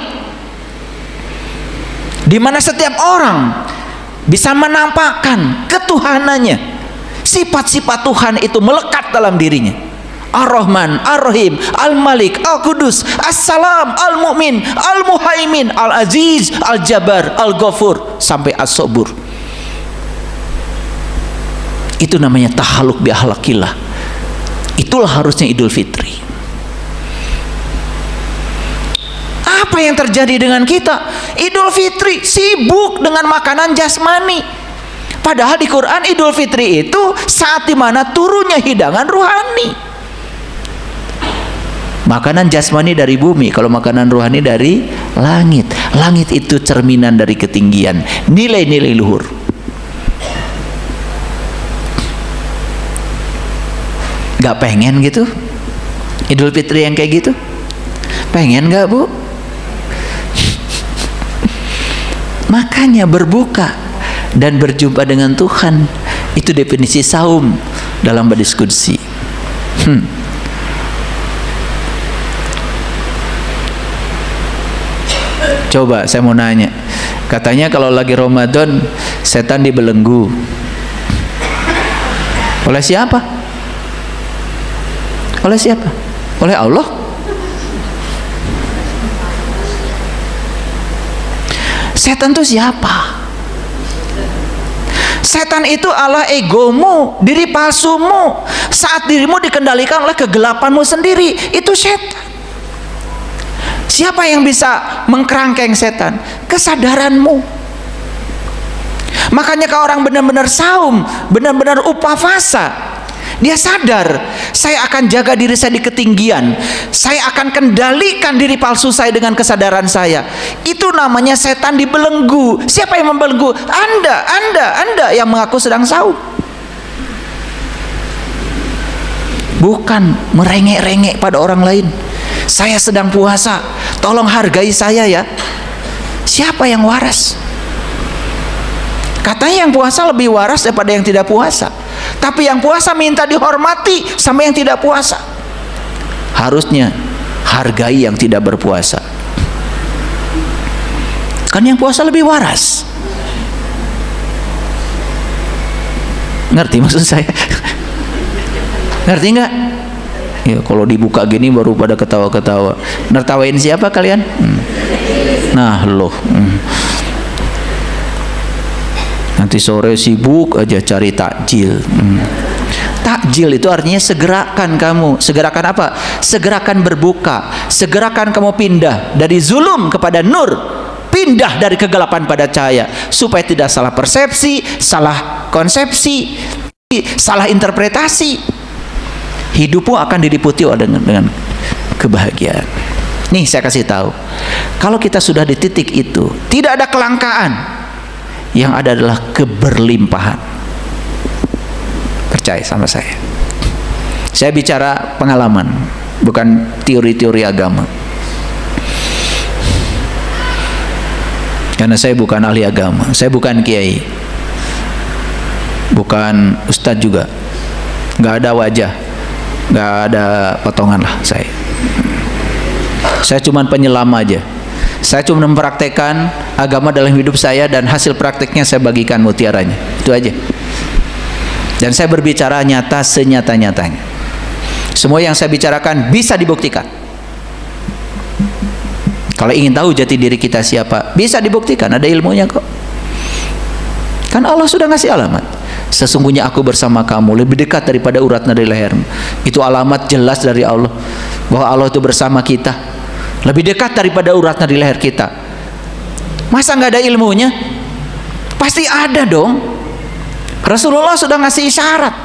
di mana setiap orang bisa menampakkan ketuhanannya. Sifat-sifat Tuhan itu melekat dalam dirinya. Ar-Rahman, Ar-Rahim, Al-Malik, Al-Qudus, As-Salam, Al-Mu'min, Al-Muhaimin, Al-Aziz, Al-Jabbar, Al-Ghafur, sampai As-Sabur. Itu namanya tahalluq bi akhlaqillah. Itulah harusnya Idul Fitri. Apa yang terjadi dengan kita? Idul Fitri sibuk dengan makanan jasmani. Padahal di Quran Idul Fitri itu saat dimana turunnya hidangan rohani. Makanan jasmani dari bumi, kalau makanan rohani dari langit. Langit itu cerminan dari ketinggian, nilai-nilai luhur. Gak pengen gitu Idul Fitri yang kayak gitu? Pengen gak, Bu? Makanya berbuka dan berjumpa dengan Tuhan, itu definisi saum dalam hadis qudsi. Coba saya mau nanya, katanya kalau lagi Ramadan setan dibelenggu oleh siapa? Oleh siapa? Oleh Allah? Setan itu siapa? Setan itu adalah egomu, diri palsumu. Saat dirimu dikendalikan oleh kegelapanmu sendiri, itu setan. Siapa yang bisa mengkerangkeng setan? Kesadaranmu. Makanya kalau orang benar-benar saum, benar-benar upafasa, dia sadar, saya akan jaga diri saya di ketinggian, saya akan kendalikan diri palsu saya dengan kesadaran saya. Itu namanya setan dibelenggu. Siapa yang membelenggu? Anda yang mengaku sedang saum. Bukan merengek-rengek pada orang lain. Saya sedang puasa, tolong hargai saya ya. Siapa yang waras? Katanya yang puasa lebih waras daripada yang tidak puasa. Tapi yang puasa minta dihormati sama yang tidak puasa. Harusnya hargai yang tidak berpuasa. Kan yang puasa lebih waras. Ngerti maksud saya? Ngerti nggak? Ya kalau dibuka gini baru pada ketawa-ketawa. Nertawain siapa kalian? Nah loh. Nanti sore sibuk aja cari takjil. Takjil itu artinya segerakan kamu. Segerakan apa? Segerakan berbuka. Segerakan kamu pindah dari zulum kepada nur. Pindah dari kegelapan pada cahaya. Supaya tidak salah persepsi, salah konsepsi, salah interpretasi. Hidupmu akan diliputi dengan kebahagiaan. Nih saya kasih tahu. Kalau kita sudah di titik itu, tidak ada kelangkaan. Yang ada adalah keberlimpahan. Percaya sama saya. Saya bicara pengalaman, bukan teori-teori agama. Karena saya bukan ahli agama, saya bukan kiai, bukan ustadz juga, nggak ada wajah, nggak ada potongan lah saya. Saya cuma penyelam aja. Saya cuma mempraktekkan agama dalam hidup saya dan hasil prakteknya saya bagikan mutiaranya. Itu aja. Dan saya berbicara nyata senyata-nyatanya. Semua yang saya bicarakan bisa dibuktikan. Kalau ingin tahu jati diri kita siapa, bisa dibuktikan, ada ilmunya kok. Kan Allah sudah ngasih alamat. Sesungguhnya aku bersama kamu, lebih dekat daripada urat nadi lehermu. Itu alamat jelas dari Allah bahwa Allah itu bersama kita, lebih dekat daripada urat nadi leher kita. Masa nggak ada ilmunya? Pasti ada dong. Rasulullah sudah ngasih isyarat.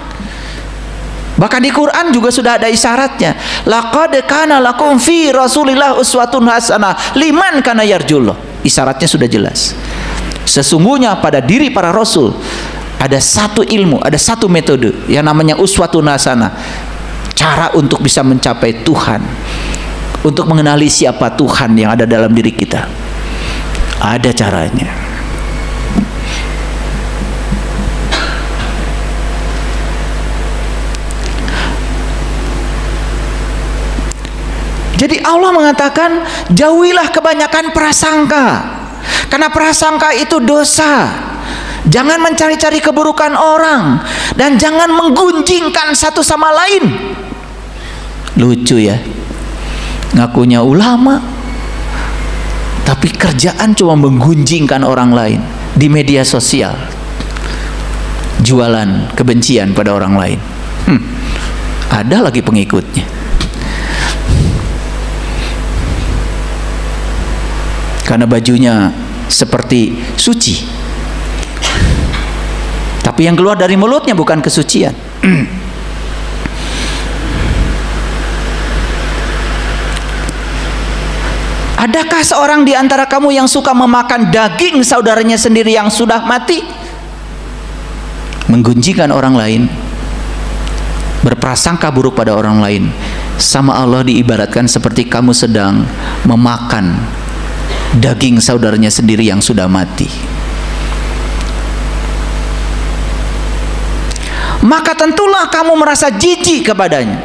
Bahkan di Quran juga sudah ada isyaratnya. Laqad kana lakum fi Rasulillah uswatun hasanah liman kana yarjullah. Isyaratnya sudah jelas. Sesungguhnya pada diri para rasul ada satu ilmu, ada satu metode yang namanya uswatun hasanah. Cara untuk bisa mencapai Tuhan, untuk mengenali siapa Tuhan yang ada dalam diri kita. Ada caranya. Jadi Allah mengatakan, jauhilah kebanyakan prasangka, karena prasangka itu dosa. Jangan mencari-cari keburukan orang, dan jangan menggunjingkan satu sama lain. Lucu ya, ngakunya ulama, tapi kerjaan cuma menggunjingkan orang lain di media sosial, jualan kebencian pada orang lain. Ada lagi pengikutnya. Karena bajunya seperti suci, tapi yang keluar dari mulutnya bukan kesucian. Adakah seorang di antara kamu yang suka memakan daging saudaranya sendiri yang sudah mati? Menggunjingkan orang lain, berprasangka buruk pada orang lain, sama Allah diibaratkan seperti kamu sedang memakan daging saudaranya sendiri yang sudah mati. Maka tentulah kamu merasa jijik kepadanya.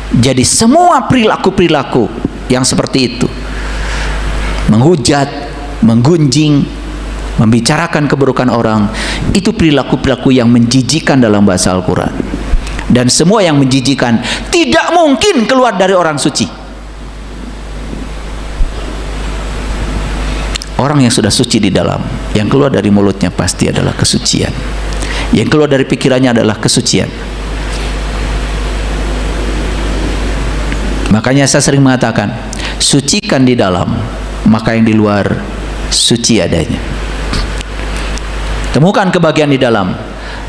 Jadi semua perilaku-perilaku yang seperti itu, menghujat, menggunjing, membicarakan keburukan orang, itu perilaku-perilaku yang menjijikkan dalam bahasa Al-Quran. Dan semua yang menjijikkan tidak mungkin keluar dari orang suci. Orang yang sudah suci di dalam, yang keluar dari mulutnya pasti adalah kesucian. Yang keluar dari pikirannya adalah kesucian. Makanya saya sering mengatakan, sucikan di dalam, maka yang di luar suci adanya. Temukan kebahagiaan di dalam,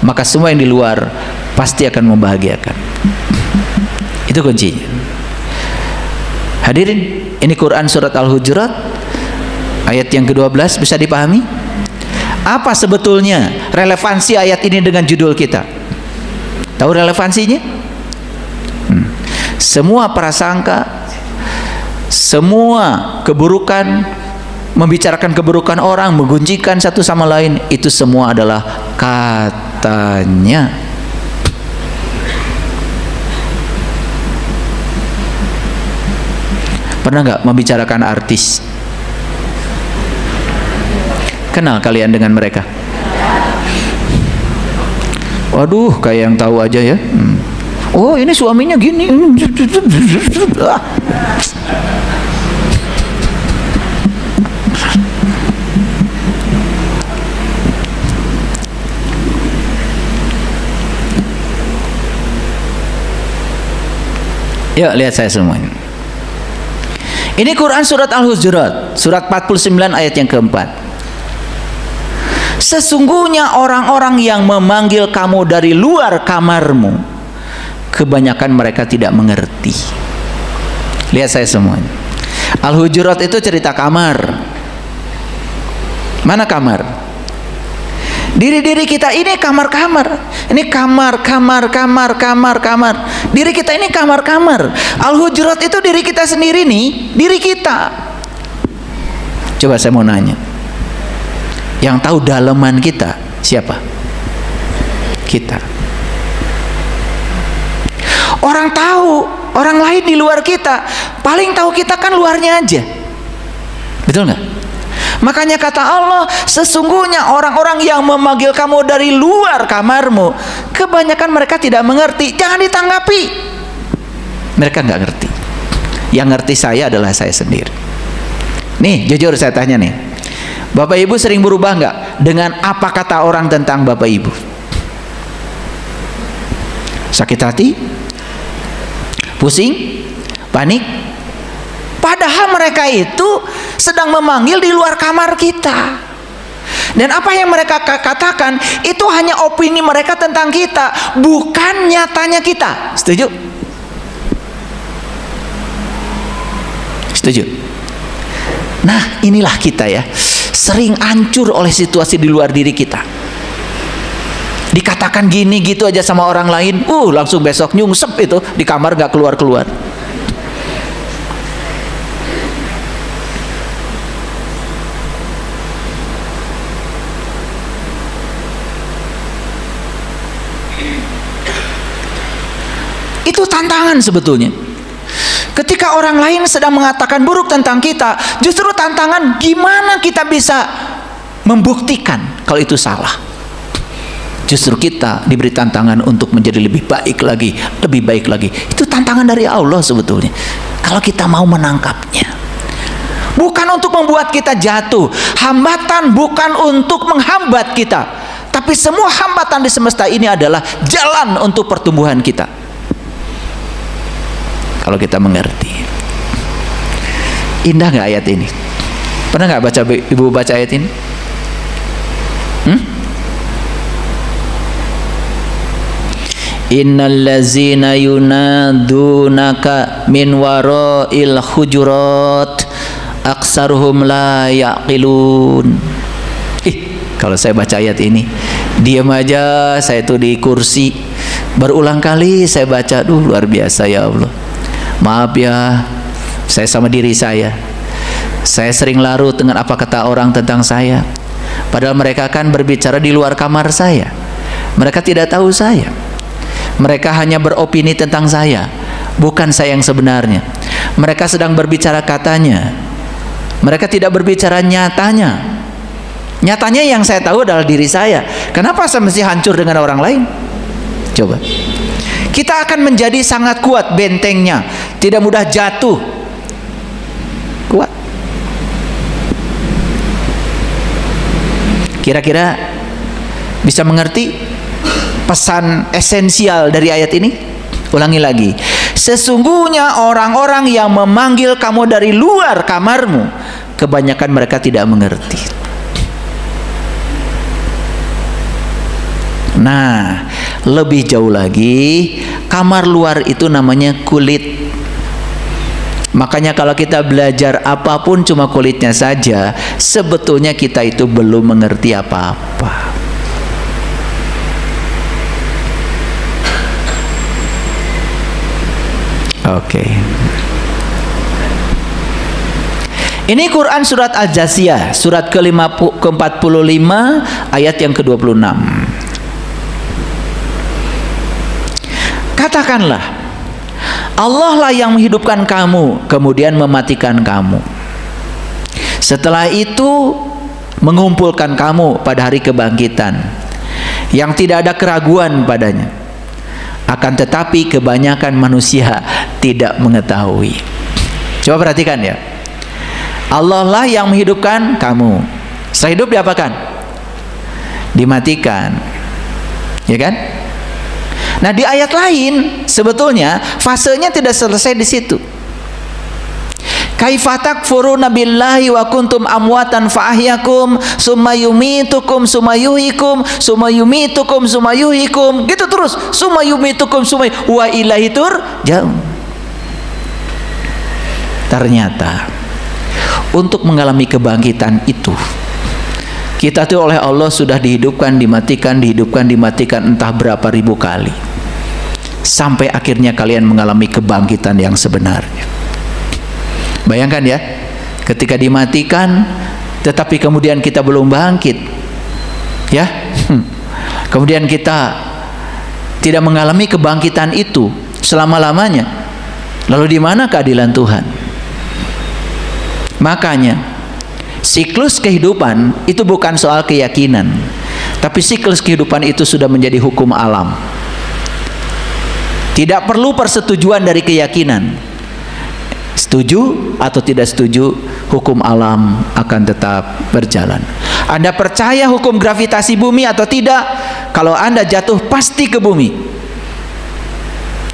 maka semua yang di luar pasti akan membahagiakan. Itu kuncinya. Hadirin, ini Quran surat Al-Hujurat ayat yang ke-12, bisa dipahami? Apa sebetulnya relevansi ayat ini dengan judul kita? Tahu relevansinya? Semua prasangka, semua keburukan, membicarakan keburukan orang, menggunjingkan satu sama lain, itu semua adalah katanya. Pernah nggak membicarakan artis? Kenal kalian dengan mereka? Waduh, kayak yang tahu aja ya. Oh, ini suaminya gini. Yuk lihat saya semuanya. Ini Quran surat Al-Hujurat, surat 49 ayat yang keempat. Sesungguhnya orang-orang yang memanggil kamu dari luar kamarmu, kebanyakan mereka tidak mengerti. Lihat saya semuanya. Al-Hujurat itu cerita kamar. Mana kamar? Diri-diri kita ini kamar-kamar. Ini kamar. Diri kita ini kamar-kamar. Al-Hujurat itu diri kita sendiri nih, diri kita. Coba saya mau nanya. Yang tahu dalaman kita siapa? Kita. Orang tahu, orang lain di luar kita, paling tahu kita kan luarnya aja. Betul nggak? Makanya kata Allah, sesungguhnya orang-orang yang memanggil kamu dari luar kamarmu, kebanyakan mereka tidak mengerti. Jangan ditanggapi. Mereka nggak ngerti. Yang ngerti saya adalah saya sendiri. Nih, jujur saya tanya nih, Bapak Ibu sering berubah nggak dengan apa kata orang tentang Bapak Ibu? Sakit hati? Pusing? Panik? Padahal mereka itu sedang memanggil di luar kamar kita. Dan apa yang mereka katakan itu hanya opini mereka tentang kita, bukan nyatanya kita. Setuju? Setuju? Nah, inilah kita ya, sering hancur oleh situasi di luar diri kita. Dikatakan gini gitu aja sama orang lain, langsung besok nyungsep itu di kamar gak keluar-keluar. Itu tantangan sebetulnya. Ketika orang lain sedang mengatakan buruk tentang kita, justru tantangan gimana kita bisa membuktikan kalau itu salah. Justru kita diberi tantangan untuk menjadi lebih baik lagi, lebih baik lagi. Itu tantangan dari Allah sebetulnya, kalau kita mau menangkapnya. Bukan untuk membuat kita jatuh. Hambatan bukan untuk menghambat kita, tapi semua hambatan di semesta ini adalah jalan untuk pertumbuhan kita. Kalau kita mengerti. Indah nggak ayat ini? Pernah nggak baca, ibu baca ayat ini? Innallazina yunadunaka min wara'il hujurat aksaruhum la yaqilun. Kalau saya baca ayat ini, diam aja saya tuh di kursi. Berulang kali saya baca, luar biasa ya Allah. Maaf ya, saya sama diri saya sering larut dengan apa kata orang tentang saya, padahal mereka kan berbicara di luar kamar saya. Mereka tidak tahu saya, mereka hanya beropini tentang saya, bukan saya yang sebenarnya. Mereka sedang berbicara katanya, mereka tidak berbicara nyatanya. Nyatanya yang saya tahu adalah diri saya. Kenapa saya mesti hancur dengan orang lain? Coba, kita akan menjadi sangat kuat bentengnya, tidak mudah jatuh. Kuat. Kira-kira bisa mengerti pesan esensial dari ayat ini? Ulangi lagi. Sesungguhnya orang-orang yang memanggil kamu dari luar kamarmu, kebanyakan mereka tidak mengerti. Nah, lebih jauh lagi, kamar luar itu namanya kulit. Makanya kalau kita belajar apapun cuma kulitnya saja, sebetulnya kita itu belum mengerti apa-apa. Oke. Ini Quran surat Al-Jasiyah, surat ke-45 ayat yang ke-26. Katakanlah, Allah lah yang menghidupkan kamu, kemudian mematikan kamu. Setelah itu mengumpulkan kamu pada hari kebangkitan, yang tidak ada keraguan padanya. Akan tetapi kebanyakan manusia tidak mengetahui. Coba perhatikan ya. Allah lah yang menghidupkan kamu. Setelah hidup diapakan? Dimatikan. Ya kan? Nah, di ayat lain sebetulnya fasenya tidak selesai di situ. Kaifa takfuruna billahi wa kuntum amwatan fa ahyakum summa yumitukum summa yuhyikum summa yumitukum summa yuhyikum, gitu terus, summa yumitukum summa wa ilaihi turja'un. Ternyata untuk mengalami kebangkitan itu, kita tuh oleh Allah sudah dihidupkan, dimatikan, dihidupkan, dimatikan entah berapa ribu kali, sampai akhirnya kalian mengalami kebangkitan yang sebenarnya. Bayangkan ya, ketika dimatikan tetapi kemudian kita belum bangkit, ya, kemudian kita tidak mengalami kebangkitan itu selama-lamanya, lalu di mana keadilan Tuhan? Makanya siklus kehidupan itu bukan soal keyakinan, tapi siklus kehidupan itu sudah menjadi hukum alam. Tidak perlu persetujuan dari keyakinan. Setuju atau tidak setuju, hukum alam akan tetap berjalan. Anda percaya hukum gravitasi bumi atau tidak? Kalau Anda jatuh pasti ke bumi.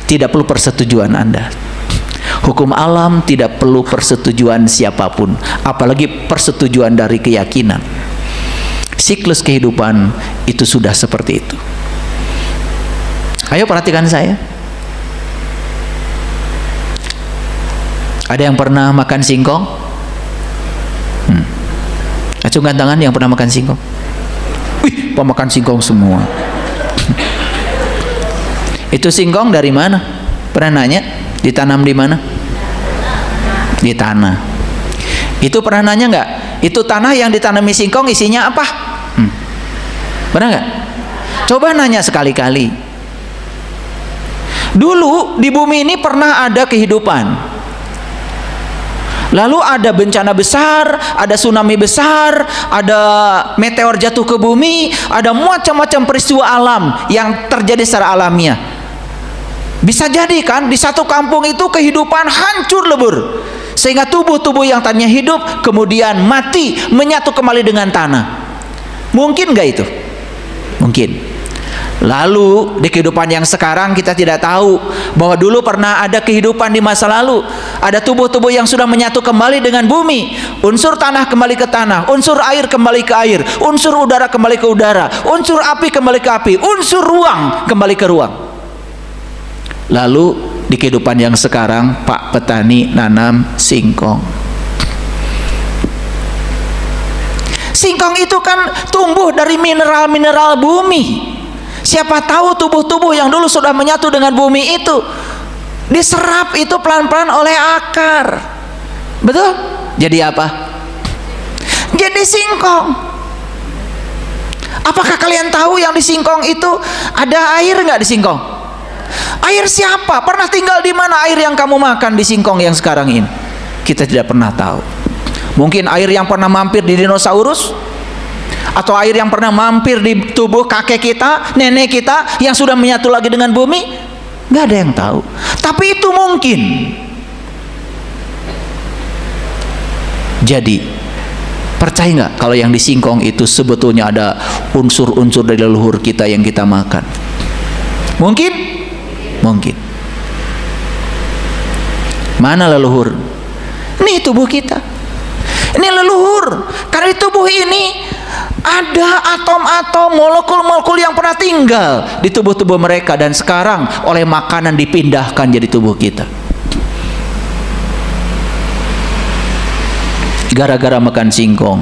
Tidak perlu persetujuan Anda. Hukum alam tidak perlu persetujuan siapapun, apalagi persetujuan dari keyakinan. Siklus kehidupan itu sudah seperti itu. Ayo perhatikan saya. Ada yang pernah makan singkong? Acungkan tangan yang pernah makan singkong. Wih, pemakan singkong semua. Itu singkong dari mana? Pernah nanya? Ditanam di mana? Di tanah. Itu pernah nanya nggak? Itu tanah yang ditanami singkong isinya apa? Pernah nggak? Coba nanya sekali-kali. Dulu di bumi ini pernah ada kehidupan. Lalu ada bencana besar, ada tsunami besar, ada meteor jatuh ke bumi, ada macam-macam peristiwa alam yang terjadi secara alamiah. Bisa jadi kan di satu kampung itu kehidupan hancur lebur, sehingga tubuh-tubuh yang tadinya hidup kemudian mati, menyatu kembali dengan tanah. Mungkin nggak itu? Mungkin. Lalu di kehidupan yang sekarang kita tidak tahu bahwa dulu pernah ada kehidupan di masa lalu. Ada tubuh-tubuh yang sudah menyatu kembali dengan bumi. Unsur tanah kembali ke tanah, unsur air kembali ke air, unsur udara kembali ke udara, unsur api kembali ke api, unsur ruang kembali ke ruang. Lalu di kehidupan yang sekarang Pak petani nanam singkong. Singkong itu kan tumbuh dari mineral-mineral bumi. Siapa tahu tubuh-tubuh yang dulu sudah menyatu dengan bumi itu diserap itu pelan-pelan oleh akar. Betul? Jadi apa? Jadi singkong. Apakah kalian tahu yang di singkong itu ada air nggak di singkong? Air siapa? Pernah tinggal di mana air yang kamu makan di singkong yang sekarang ini? Kita tidak pernah tahu. Mungkin air yang pernah mampir di dinosaurus, atau air yang pernah mampir di tubuh kakek kita, nenek kita yang sudah menyatu lagi dengan bumi. Nggak ada yang tahu. Tapi itu mungkin. Jadi percaya nggak kalau yang di singkong itu sebetulnya ada unsur-unsur dari leluhur kita yang kita makan? Mungkin? Mungkin. Mana leluhur? Ini tubuh kita. Ini leluhur. Karena di tubuh ini ada atom-atom, molekul-molekul yang pernah tinggal di tubuh-tubuh mereka dan sekarang oleh makanan dipindahkan jadi tubuh kita. Gara-gara makan singkong.